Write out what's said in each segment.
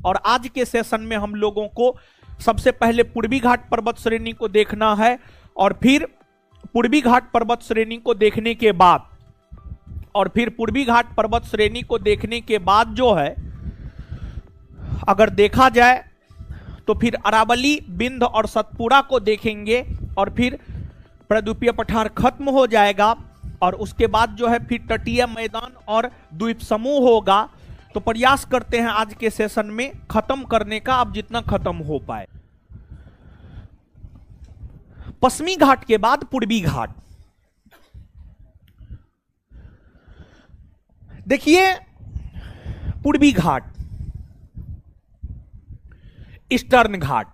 और आज के सेशन में हम लोगों को सबसे पहले पूर्वी घाट पर्वत श्रेणी को देखना है, और फिर पूर्वी घाट पर्वत श्रेणी को देखने के बाद पूर्वी घाट पर्वत श्रेणी को देखने के बाद जो है अगर देखा जाए तो फिर अरावली, बिंद और सतपुड़ा को देखेंगे, और फिर प्रद्वीपीय पठार खत्म हो जाएगा, और उसके बाद जो है फिर तटीय मैदान और द्वीप समूह होगा। तो प्रयास करते हैं आज के सेशन में खत्म करने का, अब जितना खत्म हो पाए। पश्चिमी घाट के बाद पूर्वी घाट। देखिए पूर्वी घाट, ईस्टर्न घाट,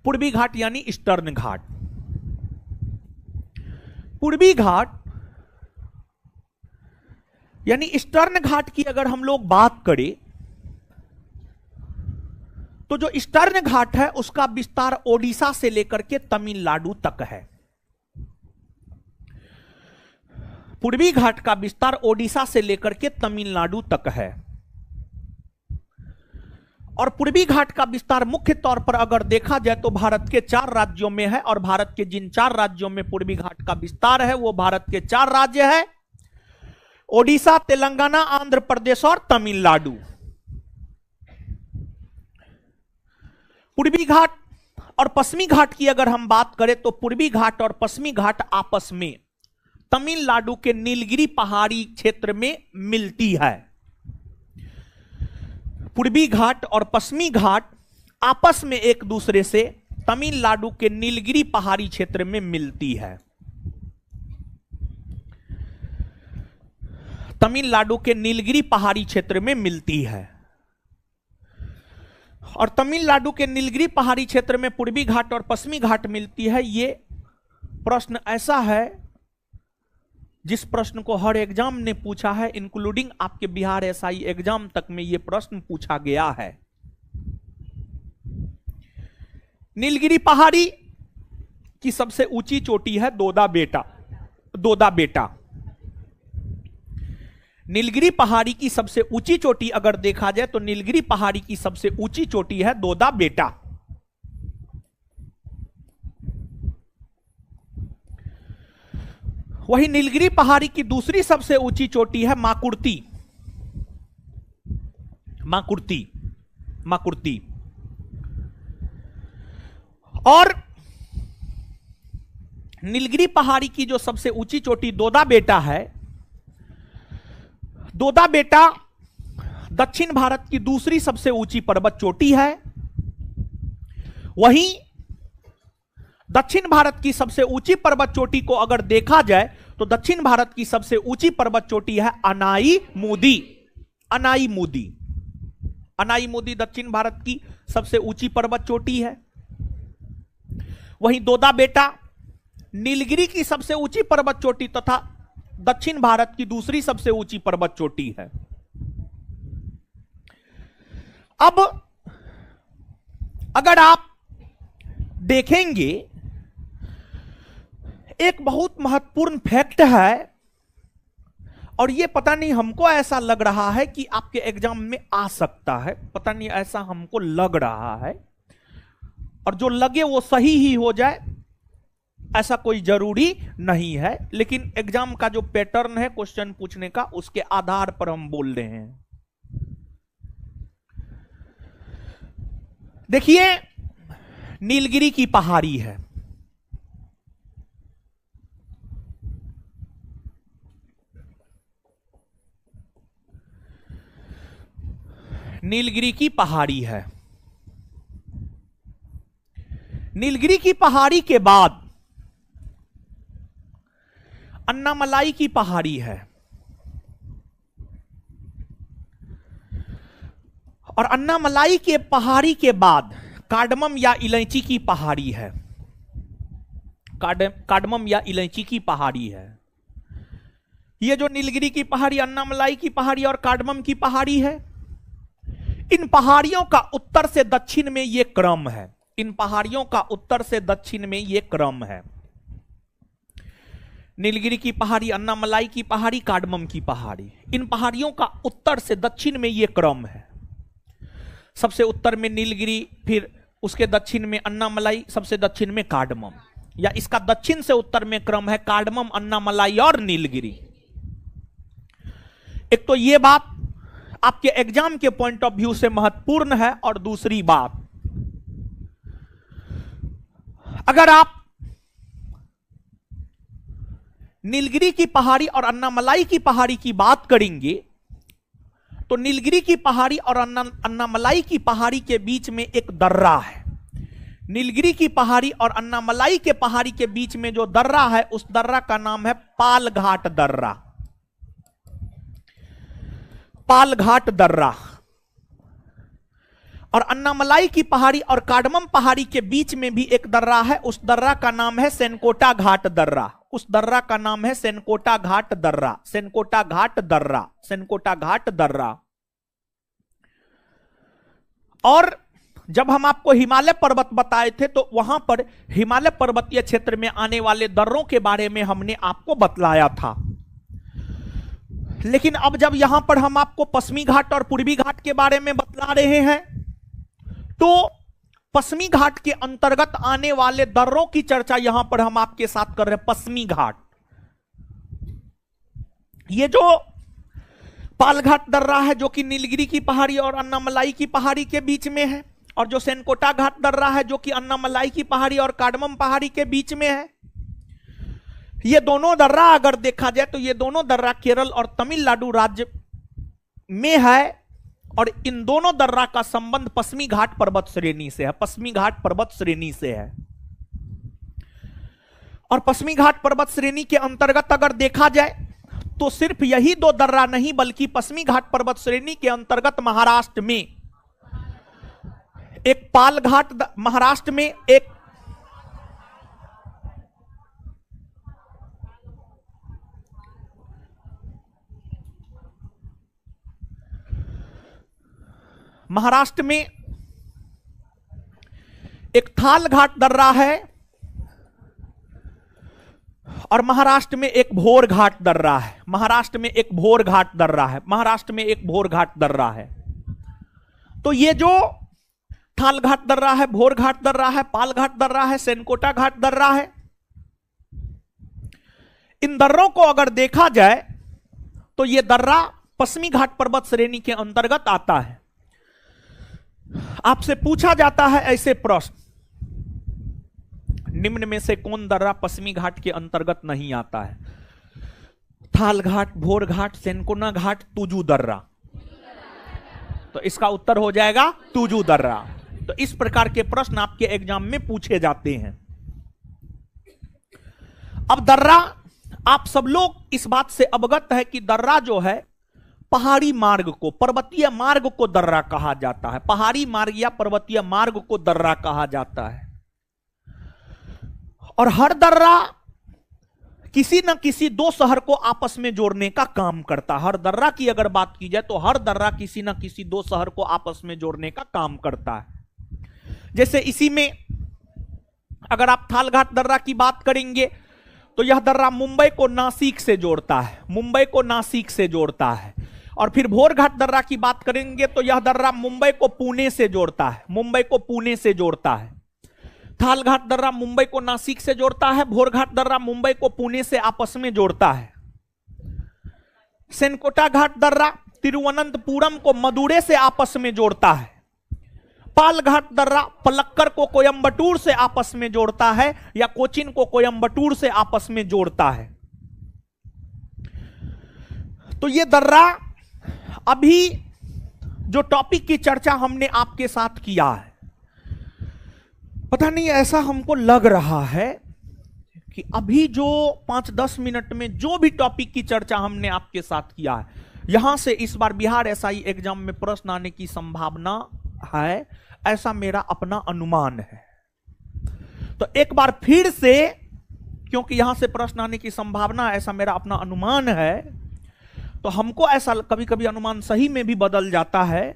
पूर्वी घाट यानी ईस्टर्न घाट। पूर्वी घाट यानी ईस्टर्न घाट की अगर हम लोग बात करें तो जो ईस्टर्न घाट है उसका विस्तार ओडिशा से लेकर के तमिलनाडु तक है। पूर्वी घाट का विस्तार ओडिशा से लेकर के तमिलनाडु तक है, और पूर्वी घाट का विस्तार मुख्य तौर पर अगर देखा जाए तो भारत के 4 राज्यों में है, और भारत के जिन 4 राज्यों में पूर्वी घाट का विस्तार है वो भारत के 4 राज्य है, ओडिशा, तेलंगाना, आंध्र प्रदेश और तमिलनाडु। पूर्वी घाट और पश्चिमी घाट की अगर हम बात करें तो पूर्वी घाट और पश्चिमी घाट आपस में तमिलनाडु के नीलगिरी पहाड़ी क्षेत्र में मिलती है। पूर्वी घाट और पश्चिमी घाट आपस में एक दूसरे से तमिलनाडु के नीलगिरी पहाड़ी क्षेत्र में मिलती है। तमिलनाडु के नीलगिरी पहाड़ी क्षेत्र में मिलती है, और तमिलनाडु के नीलगिरी पहाड़ी क्षेत्र में पूर्वी घाट और पश्चिमी घाट मिलती है। ये प्रश्न ऐसा है जिस प्रश्न को हर एग्जाम ने पूछा है, इंक्लूडिंग आपके बिहार एसआई एग्जाम तक में यह प्रश्न पूछा गया है। नीलगिरी पहाड़ी की सबसे ऊंची चोटी है दोदा बेटा। नीलगिरी पहाड़ी की सबसे ऊंची चोटी अगर देखा जाए तो नीलगिरी पहाड़ी की सबसे ऊंची चोटी है दोदा बेटा। वही नीलगिरी पहाड़ी की दूसरी सबसे ऊंची चोटी है माकुर्ती। और नीलगिरी पहाड़ी की जो सबसे ऊंची चोटी दोदा बेटा है, दोदा बेटा दक्षिण भारत की दूसरी सबसे ऊंची पर्वत चोटी है। वहीं दक्षिण भारत की सबसे ऊंची पर्वत चोटी को अगर देखा जाए तो दक्षिण भारत की सबसे ऊंची पर्वत चोटी है अनाई मूदी दक्षिण भारत की सबसे ऊंची पर्वत चोटी है। वहीं दोदा बेटा नीलगिरी की सबसे ऊंची पर्वत चोटी तथा दक्षिण भारत की दूसरी सबसे ऊंची पर्वत चोटी है। अब अगर आप देखेंगे एक बहुत महत्वपूर्ण फैक्ट है, और यह पता नहीं हमको ऐसा लग रहा है कि आपके एग्जाम में आ सकता है, पता नहीं ऐसा हमको लग रहा है, और जो लगे वो सही ही हो जाए ऐसा कोई जरूरी नहीं है, लेकिन एग्जाम का जो पैटर्न है क्वेश्चन पूछने का उसके आधार पर हम बोल रहे हैं। देखिए नीलगिरी की पहाड़ी है, नीलगिरी की पहाड़ी है। नीलगिरी की पहाड़ी के बाद अन्नामलाई की पहाड़ी है, और अन्नामलाई के पहाड़ी के बाद कार्डमम या इलायची की पहाड़ी है। कार्डमम या इलायची की पहाड़ी है। ये जो नीलगिरी की पहाड़ी, अन्नामलाई की पहाड़ी और कार्डमम की पहाड़ी है, इन पहाड़ियों का उत्तर से दक्षिण में ये क्रम है। इन पहाड़ियों का उत्तर से दक्षिण में ये क्रम है। नीलगिरी की पहाड़ी, अन्नामलाई की पहाड़ी, कार्डमम की पहाड़ी। इन पहाड़ियों का उत्तर से दक्षिण में यह क्रम है। सबसे उत्तर में नीलगिरी, फिर उसके दक्षिण में अन्नामलाई, सबसे दक्षिण में कार्डमम, या इसका दक्षिण से उत्तर में क्रम है कार्डमम, अन्नामलाई और नीलगिरी। एक तो यह बात आपके एग्जाम के पॉइंट ऑफ व्यू से महत्वपूर्ण है, और दूसरी बात, अगर आप नीलगिरी की पहाड़ी और अन्नामलाई की पहाड़ी की बात करेंगे तो नीलगिरी की पहाड़ी और अन्नामलाई की पहाड़ी के बीच में एक दर्रा है। नीलगिरी की पहाड़ी और अन्नामलाई के पहाड़ी के बीच में जो दर्रा है, उस दर्रा का नाम है पालघाट दर्रा। पालघाट दर्रा। और अन्नामलाई की पहाड़ी और कार्डमम पहाड़ी के बीच में भी एक दर्रा है, उस दर्रा का नाम है सेनकोटा घाट दर्रा। उस दर्रा का नाम है सेनकोटा घाट दर्रा। सेनकोटा घाट दर्रा, सेनकोटा घाट दर्रा। और जब हम आपको हिमालय पर्वत बताए थे तो वहां पर हिमालय पर्वतीय क्षेत्र में आने वाले दर्रों के बारे में हमने आपको बतलाया था। लेकिन अब जब यहां पर हम आपको पश्चिमी घाट और पूर्वी घाट के बारे में बतला रहे हैं, तो पश्चिमी घाट के अंतर्गत आने वाले दर्रों की चर्चा यहां पर हम आपके साथ कर रहे हैं। पश्चिमी घाट, ये जो पालघाट दर्रा है जो कि नीलगिरी की पहाड़ी और अन्नामलाई की पहाड़ी के बीच में है, और जो सेनकोटा घाट दर्रा है जो कि अन्नामलाई की पहाड़ी और कार्डमम पहाड़ी के बीच में है, ये दोनों दर्रा अगर देखा जाए तो ये दोनों दर्रा केरल और तमिलनाडु राज्य में है, और इन दोनों दर्रा का संबंध पश्चिमी घाट पर्वत श्रेणी से है। पश्चिमी घाट पर्वत श्रेणी से है। और पश्चिमी घाट पर्वत श्रेणी के अंतर्गत अगर देखा जाए तो सिर्फ यही दो दर्रा नहीं, बल्कि पश्चिमी घाट पर्वत श्रेणी के अंतर्गत महाराष्ट्र में एक पालघाट, महाराष्ट्र में एक महाराष्ट्र में एक थाल घाट दर्रा है, और महाराष्ट्र में एक भोर घाट दर्रा है। महाराष्ट्र में एक भोर घाट दर्रा है। महाराष्ट्र में एक भोर घाट दर्रा है। तो ये जो थाल घाट दर्रा है, भोर घाट दर्रा है, पाल घाट दर्रा है, सेनकोटा घाट दर्रा है, इन दर्रों को अगर देखा जाए तो ये दर्रा पश्चिमी घाट पर्वत श्रेणी के अंतर्गत आता है। आपसे पूछा जाता है ऐसे प्रश्न, निम्न में से कौन दर्रा पश्चिमी घाट के अंतर्गत नहीं आता है? थाल घाट, भोर घाट, सेनकोना घाट, तुजू दर्रा। तो इसका उत्तर हो जाएगा तुजू दर्रा। तो इस प्रकार के प्रश्न आपके एग्जाम में पूछे जाते हैं। अब दर्रा, आप सब लोग इस बात से अवगत है कि दर्रा जो है पहाड़ी मार्ग को, पर्वतीय मार्ग को दर्रा कहा जाता है। पहाड़ी मार्ग या पर्वतीय मार्ग को दर्रा कहा जाता है। और हर दर्रा किसी न किसी दो शहर को आपस में जोड़ने का काम करता है। हर दर्रा की अगर बात की जाए तो हर दर्रा किसी न किसी दो शहर को आपस में जोड़ने का काम करता है। जैसे इसी में अगर आप थालघाट दर्रा की बात करेंगे तो यह दर्रा मुंबई को नासिक से जोड़ता है। मुंबई को नासिक से जोड़ता है। और फिर भोरघाट दर्रा की बात करेंगे तो यह दर्रा मुंबई को पुणे से जोड़ता है। मुंबई को पुणे से जोड़ता है। थालघाट दर्रा मुंबई को नासिक से जोड़ता है। भोरघाट दर्रा मुंबई को पुणे से आपस में जोड़ता है। सेनकोटा घाट दर्रा तिरुवनंतपुरम को मदुरै से आपस में जोड़ता है। पालघाट दर्रा पलक्कड़ को कोयंबटूर से आपस में जोड़ता है, या कोचिन को कोयंबटूर से आपस में जोड़ता है। तो ये दर्रा, अभी जो टॉपिक की चर्चा हमने आपके साथ किया है, पता नहीं ऐसा हमको लग रहा है कि अभी जो 5-10 मिनट में जो भी टॉपिक की चर्चा हमने आपके साथ किया है, यहां से इस बार बिहार एसआई एग्जाम में प्रश्न आने की संभावना है, ऐसा मेरा अपना अनुमान है। तो एक बार फिर से, क्योंकि यहां से प्रश्न आने की संभावना है, ऐसा मेरा अपना अनुमान है, तो हमको ऐसा, कभी कभी अनुमान सही में भी बदल जाता है,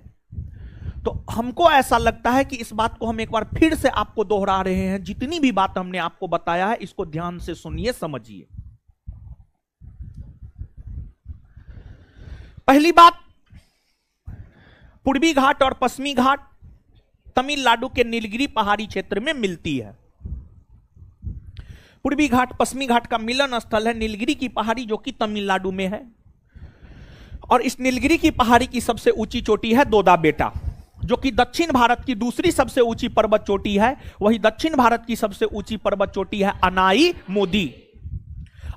तो हमको ऐसा लगता है कि इस बात को हम एक बार फिर से आपको दोहरा रहे हैं। जितनी भी बात हमने आपको बताया है, इसको ध्यान से सुनिए, समझिए। पहली बात, पूर्वी घाट और पश्चिमी घाट तमिलनाडु के नीलगिरी पहाड़ी क्षेत्र में मिलती है। पूर्वी घाट पश्चिमी घाट का मिलन स्थल है नीलगिरी की पहाड़ी, जो कि तमिलनाडु में है। और इस नीलगिरी की पहाड़ी की सबसे ऊंची चोटी है दोदा बेटा, जो कि दक्षिण भारत की दूसरी सबसे ऊंची पर्वत चोटी है। वही दक्षिण भारत की सबसे ऊंची पर्वत चोटी है अनाई मोदी।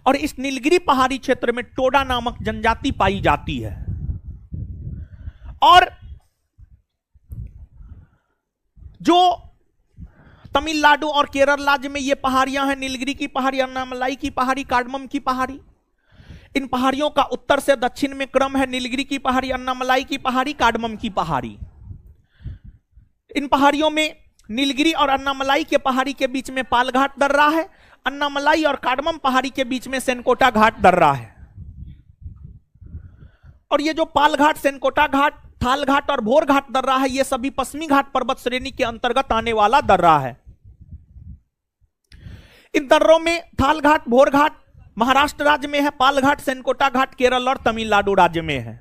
और इस नीलगिरी पहाड़ी क्षेत्र में टोडा नामक जनजाति पाई जाती है। और जो तमिलनाडु और केरल राज्य में ये पहाड़ियां हैं, नीलगिरी की पहाड़ी, अन्नामलाई की पहाड़ी, कार्डमम की पहाड़ी, इन पहाड़ियों का उत्तर से दक्षिण में क्रम है। नीलगिरी की पहाड़ी, अन्नामलाई की पहाड़ी, कार्डमम की पहाड़ी। इन पहाड़ियों में नीलगिरी और अन्नामलाई के पहाड़ी के बीच में पालघाट दर्रा है। अन्नामलाई और कार्डमम पहाड़ी के बीच में सेनकोटा घाट दर्रा है। और ये जो पालघाट, सेनकोटा घाट, थाल घाट और भोर घाट दर्रा है, ये सभी पश्चिमी घाट पर्वत श्रेणी के अंतर्गत आने वाला दर्रा है। इन दर्रों में थाल घाट, भोर घाट महाराष्ट्र राज्य में है, पालघाट, सेनकोटा घाट केरल और तमिलनाडु राज्य में है।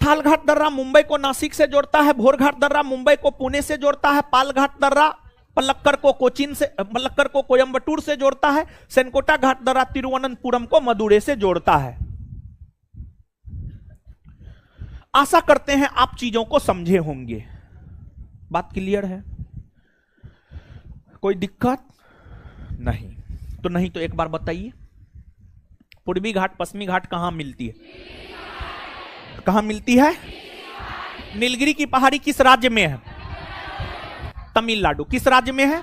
थाल घाट दर्रा मुंबई को नासिक से जोड़ता है, भोर घाट दर्रा मुंबई को पुणे से जोड़ता है, पालघाट दर्रा पलक्कर को कोचीन से, पलक्कर को कोयंबटूर से जोड़ता है, सेनकोटा घाट दर्रा तिरुवनंतपुरम को मदुरै से जोड़ता है। आशा करते हैं आप चीजों को समझे होंगे। बात क्लियर है? कोई दिक्कत नहीं? तो नहीं तो एक बार बताइए, पूर्वी घाट पश्चिमी घाट कहां मिलती है? कहां मिलती है? नीलगिरी की पहाड़ी किस राज्य में है? तमिलनाडु। किस राज्य में है?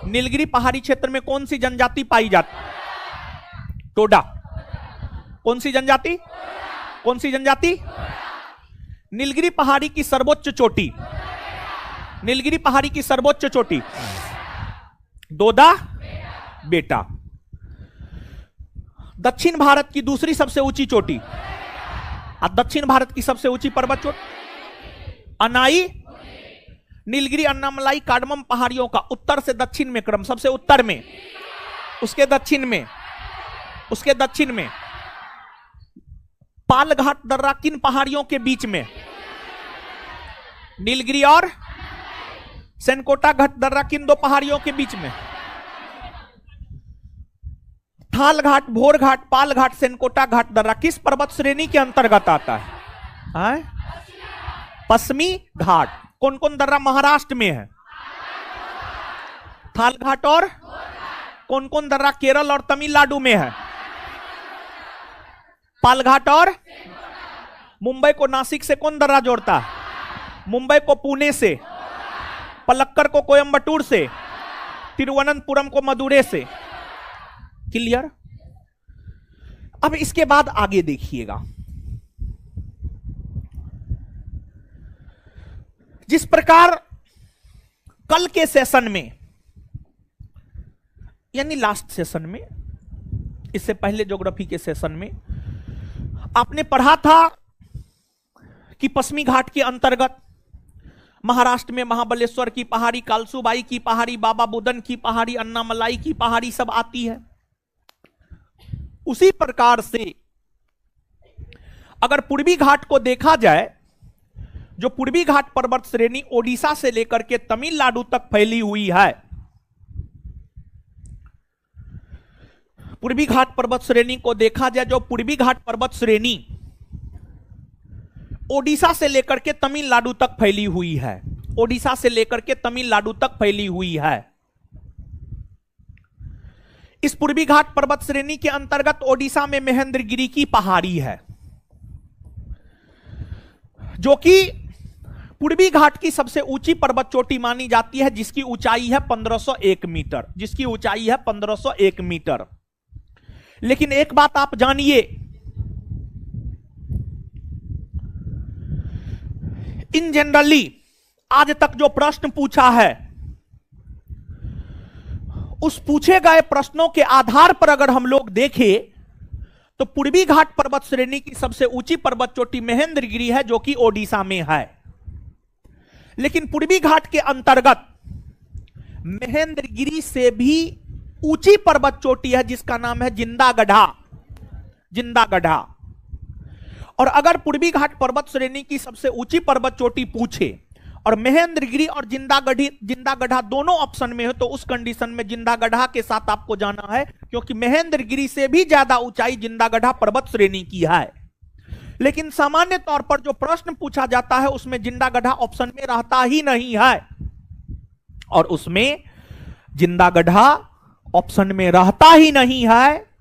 नीलगिरी पहाड़ी क्षेत्र में कौन सी जनजाति पाई जाती? टोडा। कौन सी जनजाति? कौन सी जनजाति? नीलगिरी पहाड़ी की सर्वोच्च चोटी, नीलगिरी पहाड़ी की सर्वोच्च चोटी दोदा बेटा। दक्षिण भारत की दूसरी सबसे ऊंची चोटी, दक्षिण भारत की सबसे ऊंची पर्वत चोटी अनाई। नीलगिरी, अन्नामलाई, कार्डमम पहाड़ियों का उत्तर से दक्षिण में क्रम, सबसे उत्तर में, उसके दक्षिण में, उसके दक्षिण में पालघाट दर्रा किन पहाड़ियों के बीच में? नीलगिरी और सेनकोटा घाट दर्रा किन दो पहाड़ियों के बीच में? थाल घाट, भोर घाट, पाल घाट, सेनकोटा घाट दर्रा किस पर्वत श्रेणी के अंतर्गत आता है? पश्चिमी घाट। कौन कौन दर्रा महाराष्ट्र में है? थाल घाट। और कौन कौन दर्रा केरल और तमिलनाडु में है? पालघाट। और मुंबई को नासिक से कौन दर्रा जोड़ता है? मुंबई को पुणे से, पलक्कर को कोयंबटूर से, तिरुवनंतपुरम को मदुरै से। क्लियर? अब इसके बाद आगे देखिएगा, जिस प्रकार कल के सेशन में, यानी लास्ट सेशन में, इससे पहले ज्योग्राफी के सेशन में आपने पढ़ा था कि पश्चिमी घाट के अंतर्गत महाराष्ट्र में महाबलेश्वर की पहाड़ी, कालसूबाई की पहाड़ी, बाबा बुदन की पहाड़ी, अन्नामलाई की पहाड़ी सब आती है। उसी प्रकार से अगर पूर्वी घाट को देखा जाए, जो पूर्वी घाट पर्वत श्रेणी ओडिशा से लेकर के तमिलनाडु तक फैली हुई है, पूर्वी घाट पर्वत श्रेणी को देखा जाए, जो पूर्वी घाट पर्वत श्रेणी ओडिशा से लेकर के तमिलनाडु तक फैली हुई है, ओडिशा से लेकर के तमिलनाडु तक फैली हुई है। इस पूर्वी घाट पर्वत श्रेणी के अंतर्गत ओडिशा में महेंद्रगिरी की पहाड़ी है, जो कि पूर्वी घाट की सबसे ऊंची पर्वत चोटी मानी जाती है, जिसकी ऊंचाई है 1501 मीटर, जिसकी ऊंचाई है 1501 मीटर। लेकिन एक बात आप जानिए, इन जनरली आज तक जो प्रश्न पूछा है, उस पूछे गए प्रश्नों के आधार पर अगर हम लोग देखें तो पूर्वी घाट पर्वत श्रेणी की सबसे ऊंची पर्वत चोटी महेंद्रगिरी है, जो कि ओडिशा में है। लेकिन पूर्वी घाट के अंतर्गत महेंद्रगिरी से भी ऊंची पर्वत चोटी है, जिसका नाम है जिंदागढ़ा। जिंदागढ़ा और अगर पूर्वी घाट पर्वत श्रेणी की सबसे ऊंची पर्वत चोटी पूछे और महेंद्रगिरी और जिंदागढ़ा दोनों ऑप्शन में हो, तो उस कंडीशन में जिंदागढ़ा के साथ आपको जाना है, क्योंकि महेंद्रगिरी से भी ज्यादा ऊंचाई जिंदागढ़ा पर्वत श्रेणी की है। लेकिन सामान्य तौर पर जो प्रश्न पूछा जाता है उसमें जिंदागढ़ा ऑप्शन में रहता ही नहीं है, और उसमें जिंदागढ़ा ऑप्शन में रहता ही नहीं है।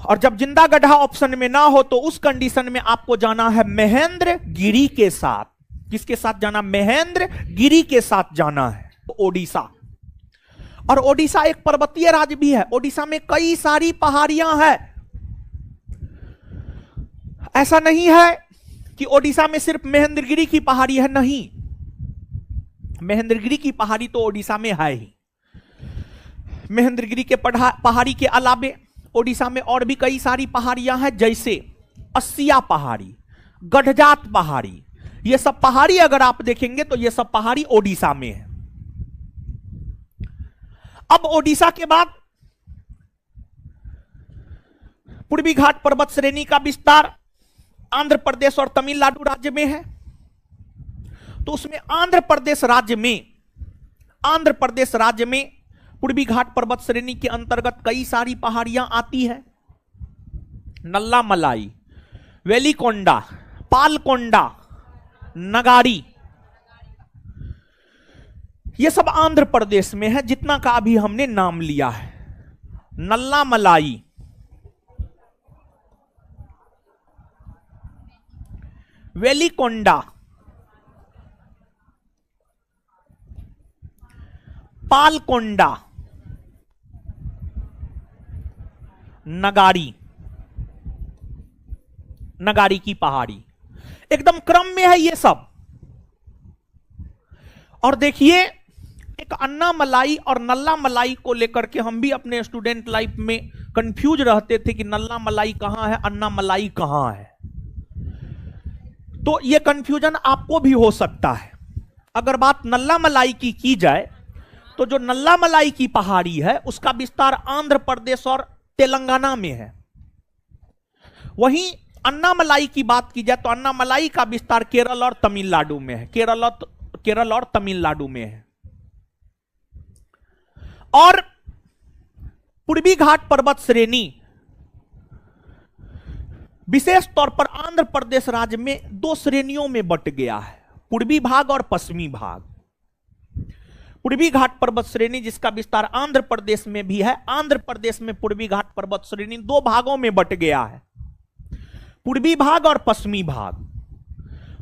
और जब जिंदागढ़ा ऑप्शन में ना हो तो उस कंडीशन में आपको जाना है महेंद्रगिरी के साथ। किसके साथ जाना? महेंद्रगिरी के साथ जाना है, ओडिशा। और ओडिशा एक पर्वतीय राज्य भी है, ओडिशा में कई सारी पहाड़ियां हैं। ऐसा नहीं है कि ओडिशा में सिर्फ महेंद्रगिरी की पहाड़ी है, नहीं, महेंद्रगिरी की पहाड़ी तो ओडिशा में है ही। महेंद्रगिरी के पहाड़ी के अलावे ओडिशा में और भी कई सारी पहाड़ियां हैं, जैसे अस्सिया पहाड़ी, गढ़जात पहाड़ी। ये सब पहाड़ी अगर आप देखेंगे तो ये सब पहाड़ी ओडिशा में है। अब ओडिशा के बाद पूर्वी घाट पर्वत श्रेणी का विस्तार आंध्र प्रदेश और तमिलनाडु राज्य में है। तो उसमें आंध्र प्रदेश राज्य में पूर्वी घाट पर्वत श्रेणी के अंतर्गत कई सारी पहाड़ियां आती है। नल्लामलाई, वेलिकोंडा, पालकोंडा, नगारी, ये सब आंध्र प्रदेश में है, जितना का अभी हमने नाम लिया है। नल्लामलाई, वेलिकोंडा, पालकोंडा, नगारी की पहाड़ी एकदम क्रम में है ये सब। और देखिए, एक अन्नामलाई और नल्लामलाई को लेकर के हम भी अपने स्टूडेंट लाइफ में कंफ्यूज रहते थे कि नल्लामलाई कहां है, अन्नामलाई कहां है। तो ये कंफ्यूजन आपको भी हो सकता है। अगर बात नल्लामलाई की जाए तो जो नल्लामलाई की पहाड़ी है उसका विस्तार आंध्र प्रदेश और तेलंगाना में है। वहीं अन्नामलाई की बात की जाए तो अन्नामलाई का विस्तार केरल और तमिलनाडु में है, केरल और तमिलनाडु में है। और पूर्वी घाट पर्वत श्रेणी विशेष तौर पर आंध्र प्रदेश राज्य में दो श्रेणियों में बट गया है, पूर्वी भाग और पश्चिमी भाग। पूर्वी घाट पर्वत श्रेणी जिसका विस्तार आंध्र प्रदेश में भी है, आंध्र प्रदेश में पूर्वी घाट पर्वत श्रेणी दो भागों में बट गया है, पूर्वी भाग और पश्चिमी भाग।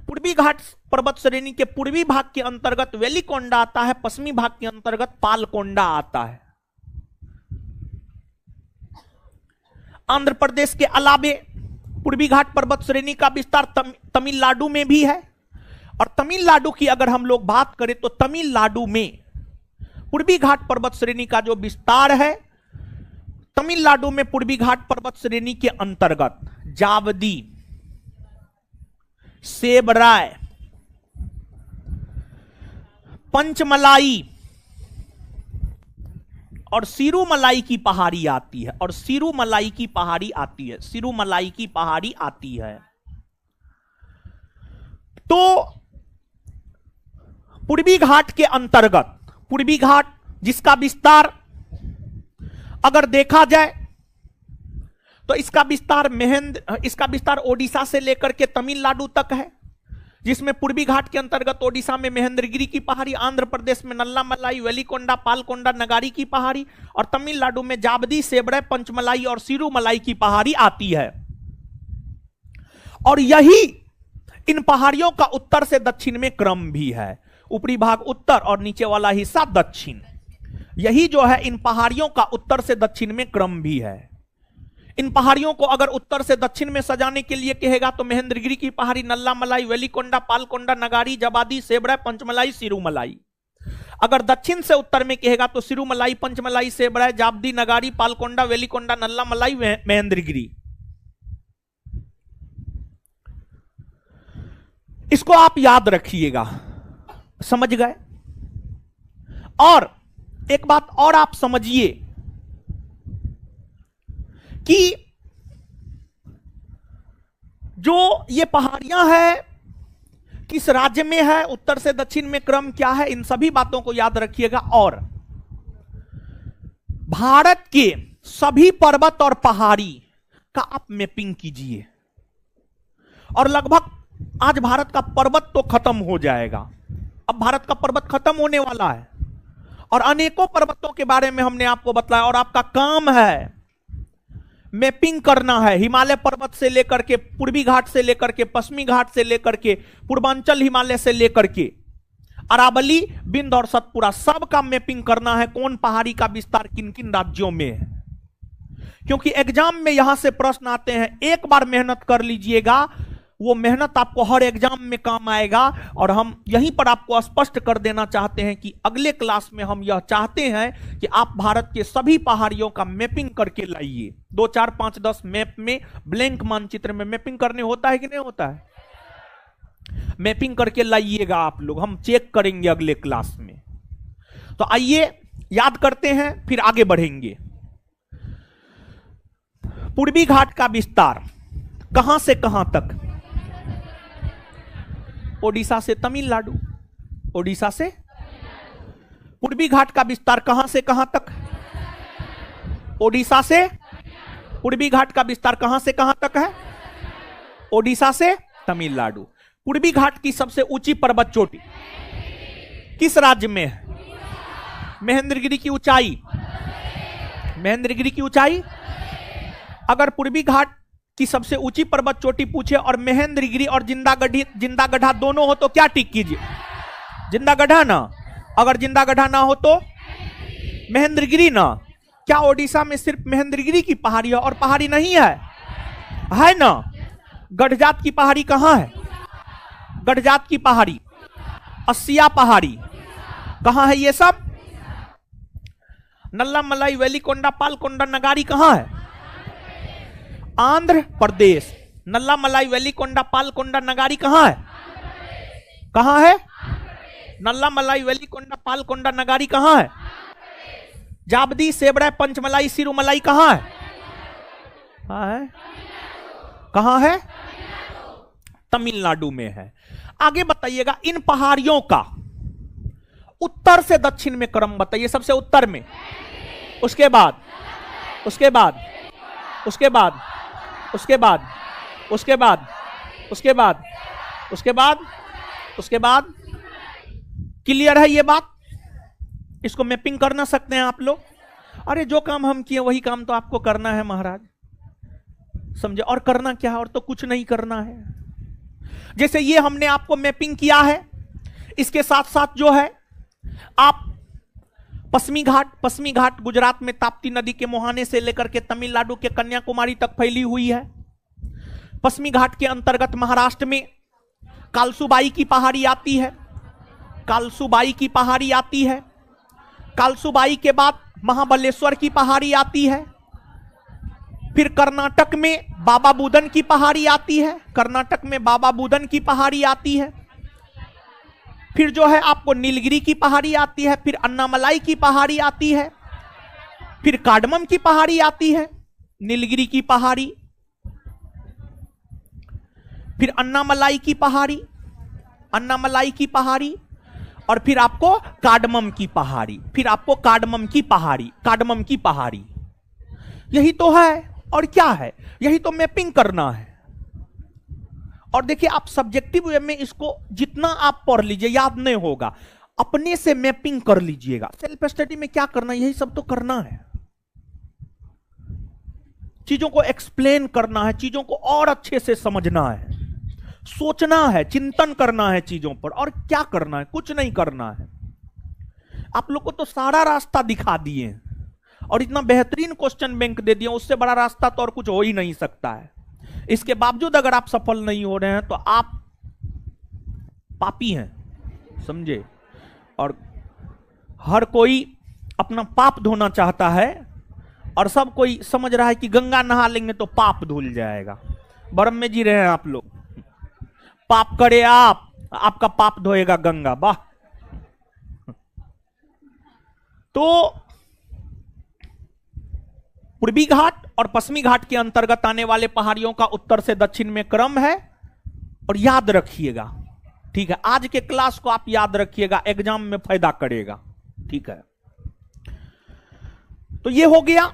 पूर्वी घाट पर्वत श्रेणी के पूर्वी भाग के अंतर्गत वेलिकोंडा आता है, पश्चिमी भाग के अंतर्गत पालकोंडा आता है। आंध्र प्रदेश के अलावे पूर्वी घाट पर्वत श्रेणी का विस्तार तमिलनाडु में भी है। और तमिलनाडु की अगर हम लोग बात करें तो तमिलनाडु में पूर्वी घाट पर्वत श्रेणी का जो विस्तार है, तमिलनाडु में पूर्वी घाट पर्वत श्रेणी के अंतर्गत जावदी, सेबराय, पंचमलाई और सिरुमलाई की पहाड़ी आती है, और सिरुमलाई की पहाड़ी आती है, सिरुमलाई की पहाड़ी आती है। तो पूर्वी घाट के अंतर्गत पूर्वी घाट जिसका विस्तार अगर देखा जाए तो इसका विस्तार ओडिशा से लेकर के तमिलनाडु तक है, जिसमें पूर्वी घाट के अंतर्गत ओडिशा में महेंद्रगिरी की पहाड़ी, आंध्र प्रदेश में नल्लामलाई, वेलिकोंडा, पालकोंडा, नगारी की पहाड़ी, और तमिलनाडु में जावदी, सेबरय, पंचमलाई और सिरुमलाई की पहाड़ी आती है। और यही इन पहाड़ियों का उत्तर से दक्षिण में क्रम भी है, ऊपरी भाग उत्तर और नीचे वाला हिस्सा दक्षिण। यही जो है इन पहाड़ियों का उत्तर से दक्षिण में क्रम भी है। इन पहाड़ियों को अगर उत्तर से दक्षिण में सजाने के लिए कहेगा तो महेंद्रगिरी की पहाड़ी, नल्लामलाई, वेलिकोंडा, पालकोंडा, नगारी, जबादी, सेबरय, पंचमलाई, सिरुमलाई। अगर दक्षिण से उत्तर में कहेगा तो सिरुमलाई, पंचमलाई, सेबरय, जाबदी, नगारी, पालकोंडा, वेलिकोंडा, नल्लामलाई, महेंद्रगिरी। इसको आप याद रखिएगा, समझ गए। और एक बात और आप समझिए कि जो ये पहाड़ियां हैं किस राज्य में है, उत्तर से दक्षिण में क्रम क्या है, इन सभी बातों को याद रखिएगा। और भारत के सभी पर्वत और पहाड़ी का आप मैपिंग कीजिए। और लगभग आज भारत का पर्वत तो खत्म हो जाएगा, अब भारत का पर्वत खत्म होने वाला है और अनेकों पर्वतों के बारे में हमने आपको बताया। और आपका काम है मैपिंग करना है, हिमालय पर्वत से लेकर के पूर्वी घाट से लेकर के पश्चिमी घाट से लेकर के पूर्वांचल हिमालय से लेकर के अरावली, बिंद और सतपुरा, सब का मैपिंग करना है। कौन पहाड़ी का विस्तार किन किन राज्यों में है, क्योंकि एग्जाम में यहां से प्रश्न आते हैं। एक बार मेहनत कर लीजिएगा, वो मेहनत आपको हर एग्जाम में काम आएगा। और हम यहीं पर आपको स्पष्ट कर देना चाहते हैं कि अगले क्लास में हम यह चाहते हैं कि आप भारत के सभी पहाड़ियों का मैपिंग करके लाइए। 2, 4, 5, 10 मैप में, ब्लैंक मानचित्र में मैपिंग करने होता है कि नहीं होता है? मैपिंग करके लाइएगा आप लोग, हम चेक करेंगे अगले क्लास में। तो आइए याद करते हैं, फिर आगे बढ़ेंगे। पूर्वी घाट का विस्तार कहां से कहां तक? ओडिशा से तमिलनाडु, ओडिशा से। पूर्वी घाट का विस्तार कहां से कहां तक? ओडिशा से। पूर्वी घाट का विस्तार कहां से कहां तक है? ओडिशा से तमिलनाडु। पूर्वी घाट की सबसे ऊंची पर्वत चोटी किस राज्य में है? महेंद्रगिरी की ऊंचाई, महेंद्रगिरी की ऊंचाई। अगर पूर्वी घाट की सबसे ऊंची पर्वत चोटी पूछे और महेंद्रगिरी और जिंदागढ़ा दोनों हो तो क्या टिक कीजिए? जिंदागढ़ा ना। अगर जिंदागढ़ा ना हो तो महेंद्रगिरी ना। क्या ओडिशा में सिर्फ महेंद्रगिरी की पहाड़ी है और पहाड़ी नहीं है? है ना। गढ़जात की पहाड़ी कहां है? गढ़जात की पहाड़ी, अस्सिया पहाड़ी कहां है? ये सब नल्ला मलाई, वेलिकोंडा, पालकोंडा, नगारी कहां है? आंध्र प्रदेश। नल्ला मलाई, वेलिकोंडा, पालकोंडा, नगारी कहां है? कहां है? नल्ला मलाई, वेलिकोंडा, पालकोंडा, नगारी कहां है? जाबदी, सेबड़ा, पंचमलाई, सिरुमलाई कहां है? कहां है? तमिलनाडु में है। आगे बताइएगा, इन पहाड़ियों का उत्तर से दक्षिण में क्रम बताइए। सबसे उत्तर में, उसके बाद, उसके बाद, उसके बाद, उसके बाद, उसके बाद, उसके बाद, उसके बाद, उसके बाद। क्लियर है ये बात? इसको मैपिंग कर ना सकते हैं आप लोग? अरे जो काम हम किए वही काम तो आपको करना है महाराज, समझे? और करना क्या है? और तो कुछ नहीं करना है। जैसे ये हमने आपको मैपिंग किया है, इसके साथ साथ जो है आप पश्चिमी घाट गुजरात में ताप्ती नदी के मुहाने से लेकर के तमिलनाडु के कन्याकुमारी तक फैली हुई है। पश्चिमी घाट के अंतर्गत महाराष्ट्र में कालसुबाई की पहाड़ी आती है, कालसुबाई की पहाड़ी आती है। कालसुबाई के बाद महाबलेश्वर की पहाड़ी आती है। फिर कर्नाटक में बाबा बुदन की पहाड़ी आती है, कर्नाटक में बाबा बुदन की पहाड़ी आती है। फिर जो है आपको नीलगिरी की पहाड़ी आती है, फिर अन्नामलाई की पहाड़ी आती है, फिर कार्डमम की पहाड़ी आती है, नीलगिरी की पहाड़ी, फिर अन्नामलाई की पहाड़ी, अन्नामलाई की पहाड़ी, और फिर आपको कार्डमम की पहाड़ी, फिर आपको कार्डमम की पहाड़ी, कार्डमम की पहाड़ी। यही तो है, और क्या है? यही तो मैपिंग करना है। और देखिए, आप सब्जेक्टिव वे में इसको जितना आप पढ़ लीजिए याद नहीं होगा, अपने से मैपिंग कर लीजिएगा। सेल्फ स्टडी में क्या करना है? यही सब तो करना है। चीजों को एक्सप्लेन करना है, चीजों को और अच्छे से समझना है, सोचना है, चिंतन करना है चीजों पर। और क्या करना है? कुछ नहीं करना है। आप लोग को तो सारा रास्ता दिखा दिए और इतना बेहतरीन क्वेश्चन बैंक दे दिया, उससे बड़ा रास्ता तो और कुछ हो ही नहीं सकता है। इसके बावजूद अगर आप सफल नहीं हो रहे हैं तो आप पापी हैं, समझे? और हर कोई अपना पाप धोना चाहता है और सब कोई समझ रहा है कि गंगा नहा लेंगे तो पाप धुल जाएगा। भ्रम में जी रहे हैं आप लोग। पाप करे आप, आपका पाप धोएगा गंगा। वाह! तो पूर्वी घाट और पश्चिमी घाट के अंतर्गत आने वाले पहाड़ियों का उत्तर से दक्षिण में क्रम है। और याद रखिएगा, ठीक है, आज के क्लास को आप याद रखिएगा, एग्जाम में फायदा करेगा, ठीक है। तो ये हो गया।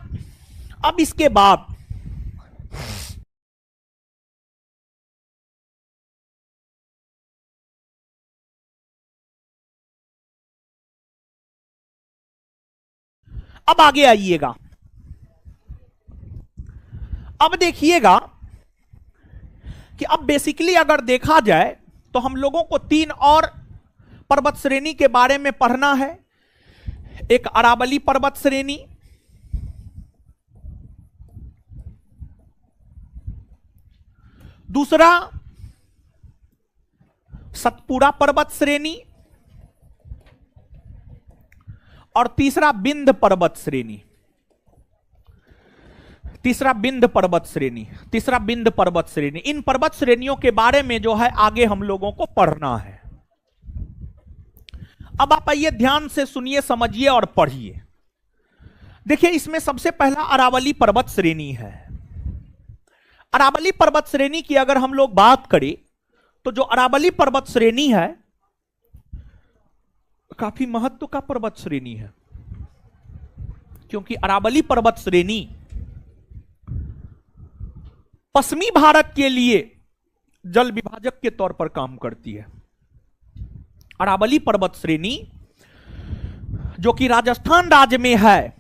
अब इसके बाद अब आगे आइएगा। अब देखिएगा कि अब बेसिकली अगर देखा जाए तो हम लोगों को 3 और पर्वत श्रेणी के बारे में पढ़ना है। एक अरावली पर्वत श्रेणी, दूसरा सतपुड़ा पर्वत श्रेणी, और तीसरा विंध्य पर्वत श्रेणी। तीसरा विंध्य पर्वत श्रेणी। इन पर्वत श्रेणियों के बारे में जो है आगे हम लोगों को पढ़ना है। अब आप आइए ध्यान से सुनिए, समझिए और पढ़िए। देखिए, इसमें सबसे पहला अरावली पर्वत श्रेणी है। अरावली पर्वत श्रेणी की अगर हम लोग बात करें तो जो अरावली पर्वत श्रेणी है काफी महत्व का पर्वत श्रेणी है, क्योंकि अरावली पर्वत श्रेणी पश्चिमी भारत के लिए जल विभाजक के तौर पर काम करती है। अरावली पर्वत श्रेणी जो कि राजस्थान राज्य में है,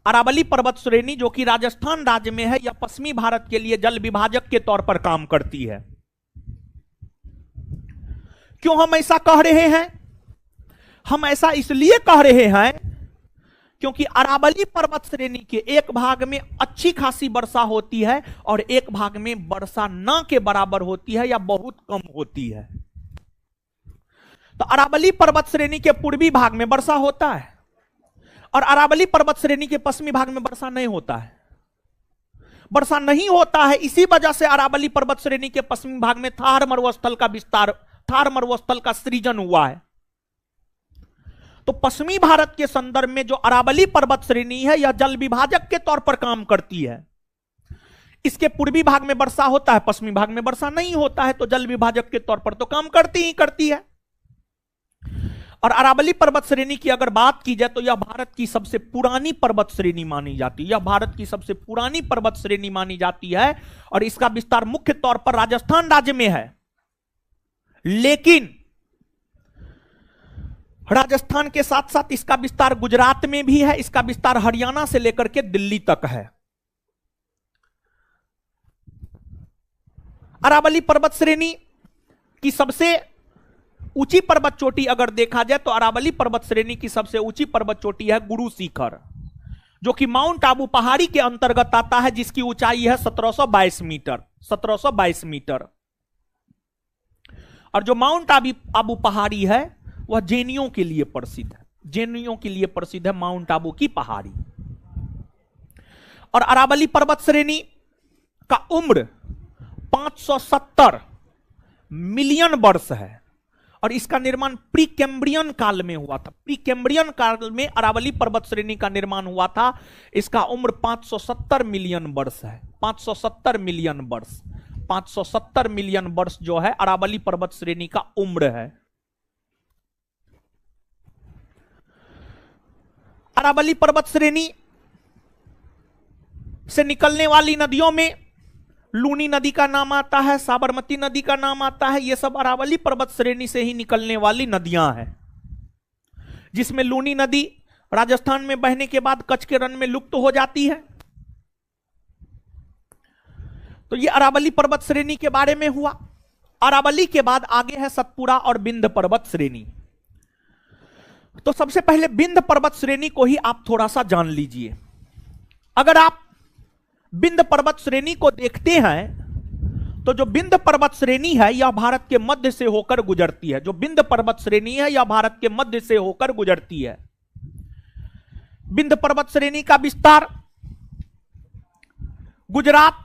अरावली पर्वत श्रेणी जो कि राजस्थान राज्य में है, यह पश्चिमी भारत के लिए जल विभाजक के तौर पर काम करती है। क्यों हम ऐसा कह रहे हैं? हम ऐसा इसलिए कह रहे हैं क्योंकि अरावली पर्वत श्रेणी के एक भाग में अच्छी खासी वर्षा होती है और एक भाग में वर्षा न के बराबर होती है या बहुत कम होती है। तो अरावली पर्वत श्रेणी के पूर्वी भाग में वर्षा होता है और अरावली पर्वत श्रेणी के पश्चिमी भाग में वर्षा नहीं होता है। वर्षा नहीं होता है, इसी वजह से अरावली पर्वत श्रेणी के पश्चिमी भाग में थार मरुस्थल का विस्तार, थार मरुस्थल का सृजन हुआ है। तो पश्चिमी भारत के संदर्भ में जो अरावली पर्वत श्रेणी है यह जल विभाजक के तौर पर काम करती है। इसके पूर्वी भाग में वर्षा होता है, पश्चिमी भाग में वर्षा नहीं होता है, तो जल विभाजक के तौर पर तो काम करती है। और अरावली पर्वत श्रेणी की अगर बात की जाए तो यह भारत की सबसे पुरानी पर्वत श्रेणी मानी जाती है। यह भारत की सबसे पुरानी पर्वत श्रेणी मानी जाती है और इसका विस्तार मुख्य तौर पर राजस्थान राज्य में है, लेकिन राजस्थान के साथ साथ इसका विस्तार गुजरात में भी है, इसका विस्तार हरियाणा से लेकर के दिल्ली तक है। अरावली पर्वत श्रेणी की सबसे ऊंची पर्वत चोटी अगर देखा जाए तो अरावली पर्वत श्रेणी की सबसे ऊंची पर्वत चोटी है गुरु शिखर, जो कि माउंट आबू पहाड़ी के अंतर्गत आता है, जिसकी ऊंचाई है 1722 मीटर। 1722 मीटर। और जो माउंट आबू पहाड़ी है वह जैनियों के लिए प्रसिद्ध है। जैनियों के लिए प्रसिद्ध है माउंट आबू की पहाड़ी। और अरावली पर्वत श्रेणी का उम्र 570 मिलियन वर्ष है और इसका निर्माण प्री कैम्ब्रियन काल में हुआ था। प्री कैम्ब्रियन काल में अरावली पर्वत श्रेणी का निर्माण हुआ था। इसका उम्र 570 मिलियन वर्ष है। 570 मिलियन वर्ष, 570 मिलियन वर्ष जो है अरावली पर्वत श्रेणी का उम्र है। अरावली पर्वत श्रेणी से निकलने वाली नदियों में लूनी नदी का नाम आता है, साबरमती नदी का नाम आता है। ये सब अरावली पर्वत श्रेणी से ही निकलने वाली नदियां हैं, जिसमें लूनी नदी राजस्थान में बहने के बाद कच्छ के रण में लुप्त हो जाती है। तो ये अरावली पर्वत श्रेणी के बारे में हुआ। अरावली के बाद आगे है सतपुड़ा और विंध्य पर्वत श्रेणी। तो सबसे पहले विंध्य पर्वत श्रेणी को ही आप थोड़ा सा जान लीजिए। अगर आप विंध्य पर्वत श्रेणी को देखते हैं तो जो विंध्य पर्वत श्रेणी है यह भारत के मध्य से होकर गुजरती है। जो विंध्य पर्वत श्रेणी है यह भारत के मध्य से होकर गुजरती है। विंध्य पर्वत श्रेणी का विस्तार गुजरात,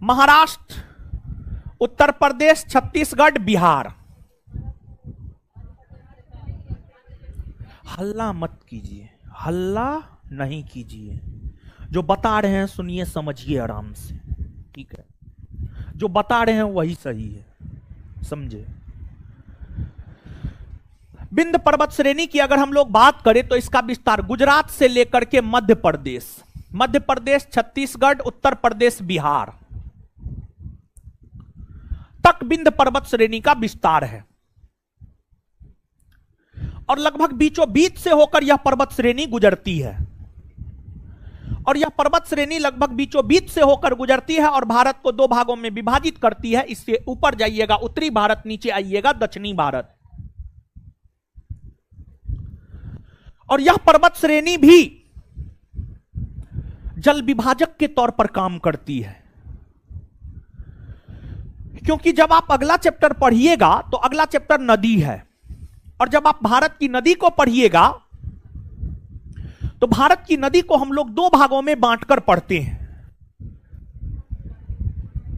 महाराष्ट्र, उत्तर प्रदेश, छत्तीसगढ़, बिहार। हल्ला मत कीजिए, हल्ला नहीं कीजिए। जो बता रहे हैं सुनिए समझिए आराम से, ठीक है? जो बता रहे हैं वही सही है, समझे? विंध्य पर्वत श्रेणी की अगर हम लोग बात करें तो इसका विस्तार गुजरात से लेकर के मध्य प्रदेश, छत्तीसगढ़, उत्तर प्रदेश, बिहार तक विंध्य पर्वत श्रेणी का विस्तार है। और लगभग बीचों बीच से होकर यह पर्वत श्रेणी गुजरती है, और यह पर्वत श्रेणी लगभग बीचों बीच से होकर गुजरती है और भारत को दो भागों में विभाजित करती है। इससे ऊपर जाइएगा उत्तरी भारत, नीचे आइएगा दक्षिणी भारत। और यह पर्वत श्रेणी भी जल विभाजक के तौर पर काम करती है, क्योंकि जब आप अगला चैप्टर पढ़िएगा तो अगला चैप्टर नदी है, और जब आप भारत की नदी को पढ़िएगा तो भारत की नदी को हम लोग दो भागों में बांटकर पढ़ते हैं।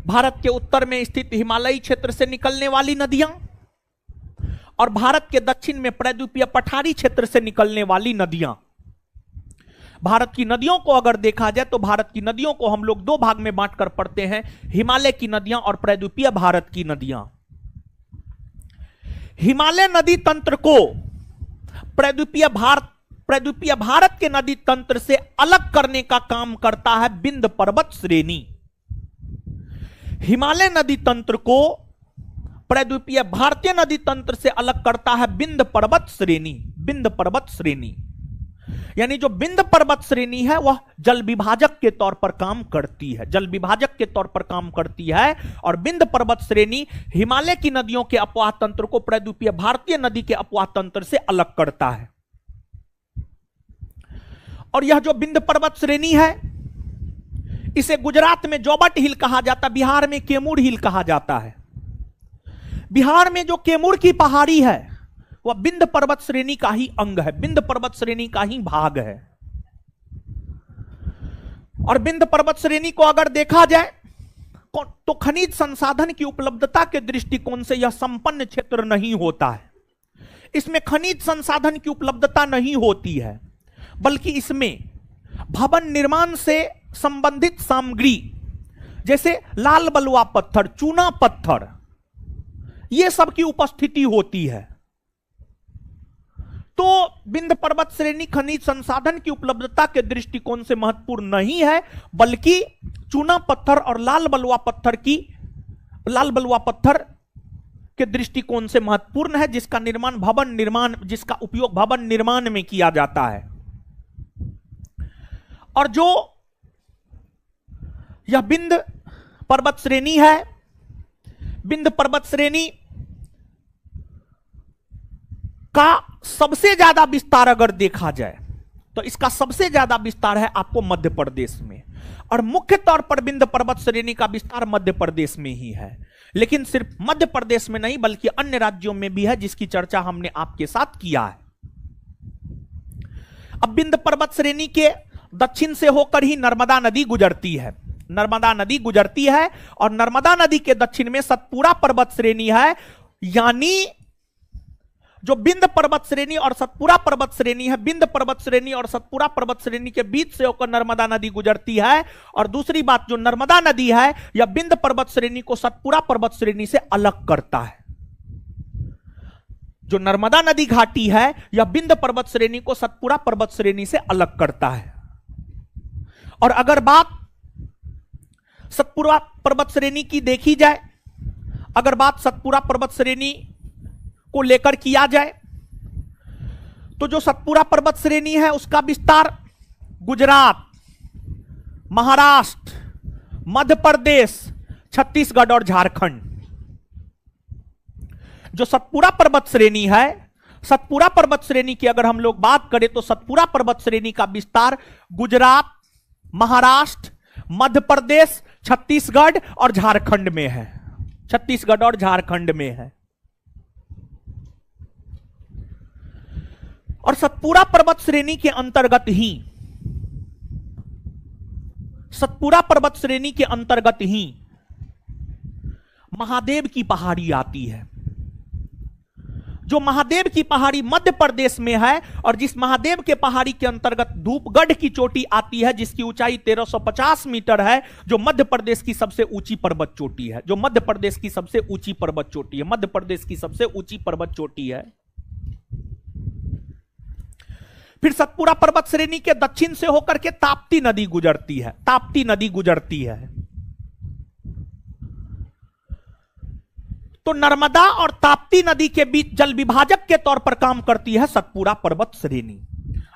भारत के उत्तर में स्थित हिमालयी क्षेत्र से निकलने वाली नदियां और भारत के दक्षिण में प्रायद्वीपीय पठारी क्षेत्र से निकलने वाली नदियां। भारत की नदियों को अगर देखा जाए तो भारत की नदियों को हम लोग दो भाग में बांटकर पढ़ते हैं, हिमालय की नदियां और प्रायद्वीपीय भारत की नदियां। हिमालय नदी तंत्र को प्रायद्वीपीय भारत के नदी तंत्र से अलग करने का काम करता है विंध्य पर्वत श्रेणी। हिमालय नदी तंत्र को प्रायद्वीपीय भारतीय नदी तंत्र से अलग करता है विंध्य पर्वत श्रेणी। यानी जो विंध्य पर्वत श्रेणी है वह जल विभाजक के तौर पर काम करती है, और विंध्य पर्वत श्रेणी हिमालय की नदियों के अपवाह तंत्र को प्रायद्वीपीय भारतीय नदी के अपवाह तंत्र से अलग करता है। और यह जो विंध्य पर्वत श्रेणी है इसे गुजरात में जोबट हिल कहा जाता है, बिहार में केमूर हिल कहा जाता है। बिहार में जो केमूर की पहाड़ी है वह विंध्य पर्वत श्रेणी का ही अंग है, विंध्य पर्वत श्रेणी का ही भाग है। और विंध्य पर्वत श्रेणी को अगर देखा जाए तो खनिज संसाधन की उपलब्धता के दृष्टिकोण से यह संपन्न क्षेत्र नहीं होता है। इसमें खनिज संसाधन की उपलब्धता नहीं होती है, बल्कि इसमें भवन निर्माण से संबंधित सामग्री जैसे लाल बलुआ पत्थर, चूना पत्थर, यह सब की उपस्थिति होती है। तो विंध्य पर्वत श्रेणी खनिज संसाधन की उपलब्धता के दृष्टिकोण से महत्वपूर्ण नहीं है, बल्कि चूना पत्थर और लाल बलुआ पत्थर के दृष्टिकोण से महत्वपूर्ण है, जिसका उपयोग भवन निर्माण में किया जाता है। और जो यह विंध्य पर्वत श्रेणी है, विंध्य पर्वत श्रेणी का सबसे ज्यादा विस्तार अगर देखा जाए तो इसका सबसे ज्यादा विस्तार है आपको मध्य प्रदेश में, और मुख्य तौर पर विंध्य पर्वत श्रेणी का विस्तार मध्य प्रदेश में ही है। लेकिन सिर्फ मध्य प्रदेश में नहीं बल्कि अन्य राज्यों में भी है, जिसकी चर्चा हमने आपके साथ किया है। अब विंध्य पर्वत श्रेणी के दक्षिण से होकर ही नर्मदा नदी गुजरती है, और नर्मदा नदी के दक्षिण में सतपुड़ा पर्वत श्रेणी है। यानी जो विंध्य पर्वत श्रेणी और सतपुड़ा पर्वत श्रेणी है, विंध्य पर्वत श्रेणी और सतपुड़ा पर्वत श्रेणी के बीच से होकर नर्मदा नदी गुजरती है। और दूसरी बात, जो नर्मदा नदी है यह विंध्य पर्वत श्रेणी को सतपुड़ा पर्वत श्रेणी से अलग करता है। जो नर्मदा नदी घाटी है यह विंध्य पर्वत श्रेणी को सतपुड़ा पर्वत श्रेणी से अलग करता है। और अगर बात सतपुड़ा पर्वत श्रेणी की देखी जाए, अगर बात सतपुड़ा पर्वत श्रेणी को लेकर किया जाए तो जो सतपुड़ा पर्वत श्रेणी है उसका विस्तार गुजरात, महाराष्ट्र, मध्य प्रदेश, छत्तीसगढ़ और झारखंड। जो सतपुड़ा पर्वत श्रेणी है, सतपुड़ा पर्वत श्रेणी की अगर हम लोग बात करें तो सतपुड़ा पर्वत श्रेणी का विस्तार गुजरात, महाराष्ट्र, मध्य प्रदेश, छत्तीसगढ़ और झारखंड में है। और सतपुड़ा पर्वत श्रेणी के अंतर्गत ही महादेव की पहाड़ी आती है। जो महादेव की पहाड़ी मध्य प्रदेश में है और जिस महादेव के पहाड़ी के अंतर्गत धूपगढ़ की चोटी आती है, जिसकी ऊंचाई 1350 मीटर है, जो मध्य प्रदेश की सबसे ऊंची पर्वत चोटी है, जो मध्य प्रदेश की सबसे ऊंची पर्वत चोटी है, मध्य प्रदेश की सबसे ऊंची पर्वत चोटी है। फिर सतपुड़ा पर्वत श्रेणी के दक्षिण से होकर के ताप्ती नदी गुजरती है, ताप्ती नदी गुजरती है। तो नर्मदा और ताप्ती नदी के बीच जल विभाजक के तौर पर काम करती है सतपुड़ा पर्वत श्रेणी।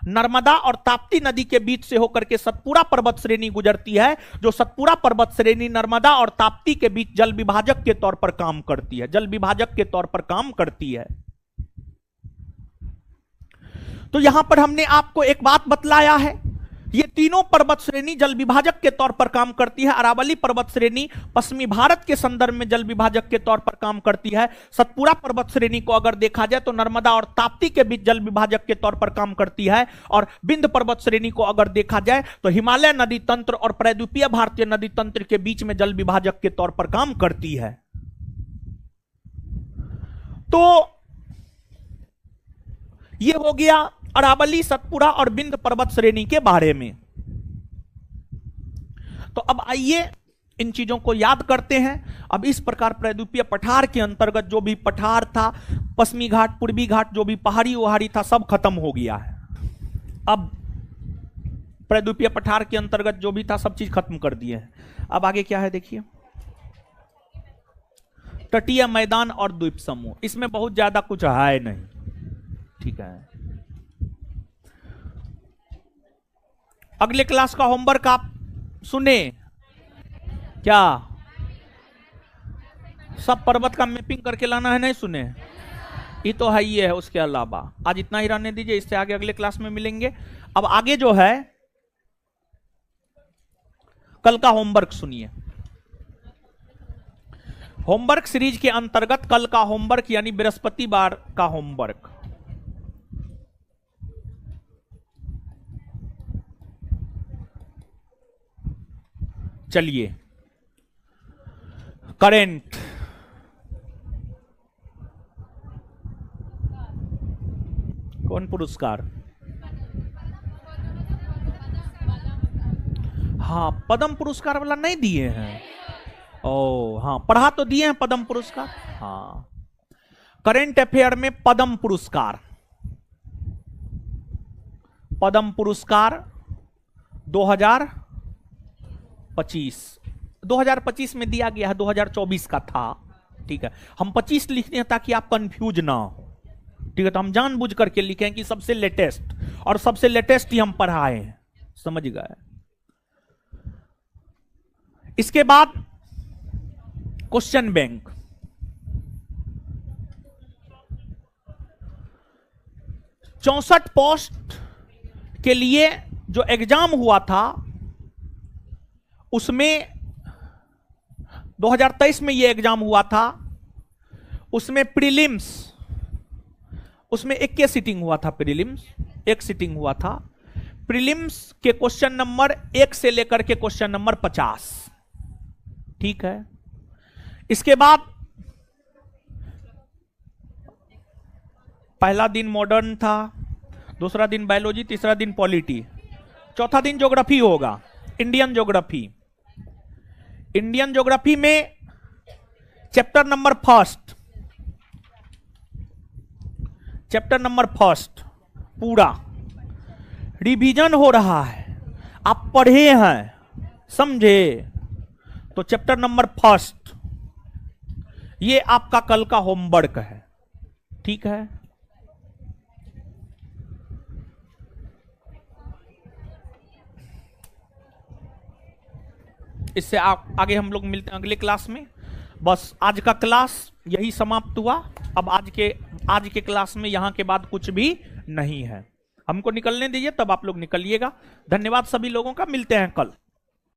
नर्मदा और ताप्ती नदी के बीच से होकर के सतपुड़ा पर्वत श्रेणी गुजरती है, जो सतपुड़ा पर्वत श्रेणी नर्मदा और ताप्ती के बीच जल विभाजक के तौर पर काम करती है, जल विभाजक के तौर पर काम करती है। तो यहां पर हमने आपको एक बात बतलाया है, ये तीनों पर्वत श्रेणी जल विभाजक के तौर पर काम करती है। अरावली पर्वत श्रेणी पश्चिमी भारत के संदर्भ में जल विभाजक के तौर पर काम करती है। सतपुड़ा पर्वत श्रेणी को अगर देखा जाए तो नर्मदा और ताप्ती के बीच जल विभाजक के तौर पर काम करती है। और विंध्य पर्वत श्रेणी को अगर देखा जाए तो हिमालय नदी तंत्र और प्रायद्वीपीय भारतीय नदी तंत्र के बीच में जल विभाजक के तौर पर काम करती है। तो यह हो गया अरावली, सतपुड़ा और विंध्य पर्वत श्रेणी के बारे में। तो अब आइए इन चीजों को याद करते हैं। अब इस प्रकार प्रायद्वीपीय पठार के अंतर्गत जो भी पठार था, पश्चिमी घाट, पूर्वी घाट, जो भी पहाड़ी वहाड़ी था, सब खत्म हो गया है। अब प्रायद्वीपीय पठार के अंतर्गत जो भी था सब चीज खत्म कर दिए हैं। अब आगे क्या है देखिए, तटीय मैदान और द्वीप समूह, इसमें बहुत ज्यादा कुछ है नहीं, ठीक है। अगले क्लास का होमवर्क आप सुने क्या? सब पर्वत का मैपिंग करके लाना है, नहीं सुने? ये तो है ही है। उसके अलावा आज इतना ही रहने दीजिए, इससे आगे अगले क्लास में मिलेंगे। अब आगे जो है कल का होमवर्क सुनिए। होमवर्क सीरीज के अंतर्गत कल का होमवर्क यानी बृहस्पतिवार का होमवर्क, चलिए करंट, कौन पुरस्कार? हाँ, पद्म पुरस्कार वाला नहीं दिए हैं। ओ हाँ, पढ़ा तो दिए हैं पद्म पुरस्कार। हाँ, करंट अफेयर में पद्म पुरस्कार, पद्म पुरस्कार 2025 में दिया गया है, 2024 का था, ठीक है। हम 25 लिखते हैं ताकि आप कंफ्यूज ना हो, ठीक है। तो हम जानबूझ करके लिखें कि सबसे लेटेस्ट, और सबसे लेटेस्ट ही हम पढ़ाए हैं, समझ गए। इसके बाद क्वेश्चन बैंक, चौसठ पोस्ट के लिए जो एग्जाम हुआ था उसमें 2023 में ये एग्जाम हुआ था, उसमें प्रीलिम्स, उसमें एक सीटिंग हुआ था, प्रीलिम्स एक सीटिंग हुआ था। प्रीलिम्स के क्वेश्चन नंबर 1 से लेकर के क्वेश्चन नंबर 50, ठीक है। इसके बाद पहला दिन मॉडर्न था, दूसरा दिन बायोलॉजी, तीसरा दिन पॉलिटी, चौथा दिन ज्योग्राफी होगा, इंडियन ज्योग्राफी। इंडियन ज्योग्राफी में चैप्टर नंबर फर्स्ट पूरा रिवीजन हो रहा है, आप पढ़े हैं, समझे? तो चैप्टर नंबर फर्स्ट ये आपका कल का होमवर्क है, ठीक है। इससे आगे हम लोग मिलते हैं अगले क्लास में। बस आज का क्लास यही समाप्त हुआ। अब आज के क्लास में यहां के बाद कुछ भी नहीं है, हमको निकलने दीजिए, तब आप लोग निकलिएगा। धन्यवाद सभी लोगों का, मिलते हैं कल।